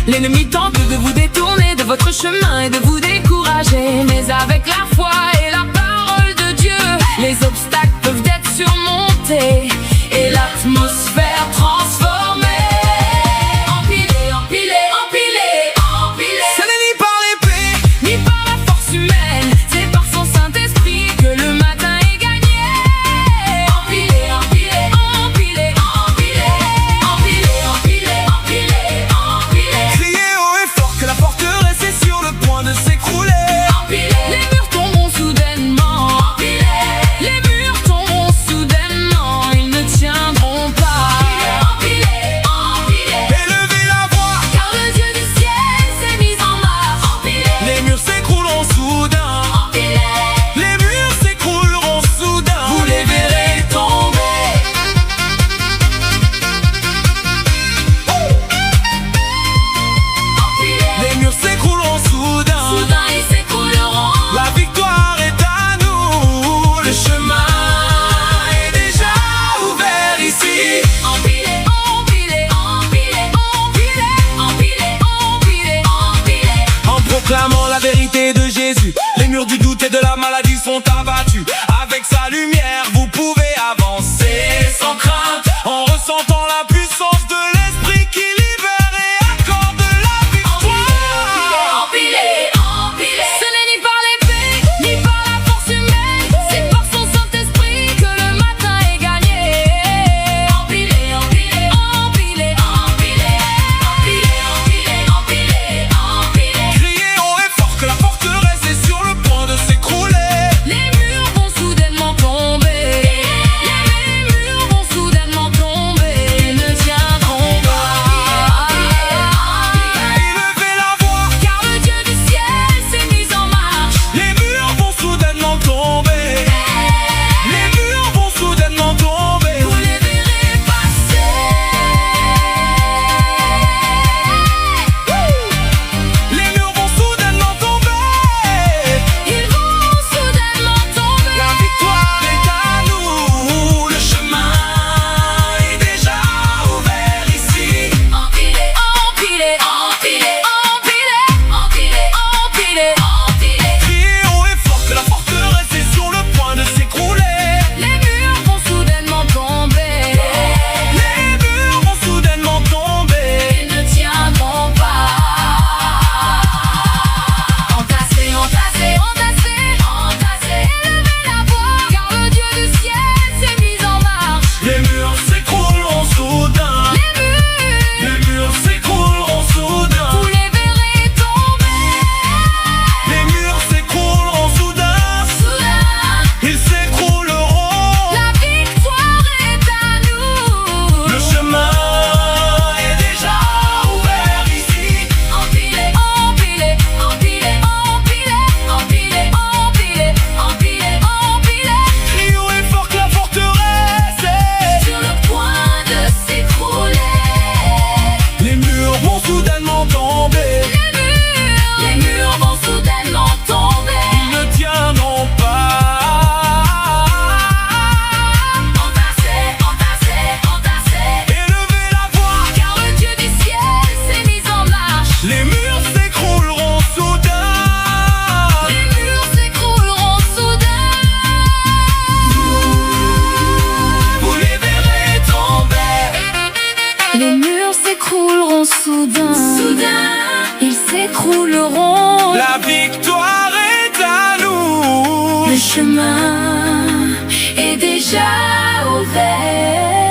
L'ennemi tente de vous détourner de votre chemin et de vous décourager. Mais avec la foi et la parole de Dieu, les obstacles peuvent être surmontés et l'atmosphère transformée. Empilé, empilé, empilé, empilé. Ce n'est ni par l'épée, ni par la force humaine, c'est par son Saint-Esprit que le matin est gagné. Empilé, empilé, empilé, empilé, empilé, empilé, empilé, empilé. Criez haut et fort que la forteresse est sur le point de s'écrouler. Empilé. Les murs tomberont soudainement. Empilé. Les murs tomberont soudainement, ils ne tiendront pas. Empilé, empilé. Élevez la voix, Car le Dieu du ciel s'est mis en marche. Empilé, les murs s'écrouleront soudain. empilé. Les murs s'écrouleront soudain. Vous les verrez tomber. Empilé. Les murs s'écrouleront soudain. Soudain ils s'écrouleront. La victoire est à nous. Le chemin est déjà ouvert ici. Empilé, empilé, empilé, empilé, empilé, empilé, empilé. En proclamant la vérité de Jésus, les murs du doute et de la maladie sont abattus. Avec sa lumière, vous pouvez avancer sans crainte, en ressentant la puissance de l'Esprit qui libère et accorde la victoire. Empilé, empilé. Ce n'est ni par l'épée, ni par la force humaine, c'est par son Saint-Esprit que le matin est gagné. Empilé, empilé, empilé, empilé, empilé, empilé, empilé, empilé. Criez haut et fort que la forteresse est sur le point de s'écrouler. Les murs vont soudainement tomber. Les murs vont soudainement tomber. Ils ne tiendront pas. Élevez la voix, Car le Dieu du ciel s'est mis en marche. les murs vont soudainement tomber. Les murs vont soudainement tomber. Vous les verrez passer. Les murs vont soudainement tomber. Ils vont soudainement tomber. La victoire est à nous. Le chemin est déjà ouvert ici. Empilé, empilé, empilé, empilé, empilé, empilé, empilé. Criez haut et fort que la forteresse est sur le point de s'écrouler. Les murs vont soudainement tomber. Les murs vont soudainement tomber. Ils ne tiendront pas. Entassez, entassez, entassez, entassez. Élevez la voix, car le Dieu du ciel s'est mis en marche. Les murs s'écrouleront soudain. Les murs s'écrouleront soudain. Vous les verrez tomber. Les murs s'écrouleront soudain. Soudain, Ils s'écrouleront. la victoire est à nous. Le chemin est déjà ouvert ici. Empilé, empilé, empilé, empilé, empilé, empilé, empilé, empilé. Criez haut et fort que la forteresse est Sur le point de s'écrouler. Les murs vont soudainement tomber. Les murs vont soudainement tomber. Ils ne tiendront pas. Entassez, entassez, entassez. Élevez la voix, Car le Dieu du ciel s'est mis en marche. les murs s'écrouleront soudain. Les murs s'écrouleront soudain. Vous les verrez tomber. Les murs s'écrouleront soudain. Soudain, ils s'écrouleront. La victoire est à nous. Le chemin est déjà ouvert.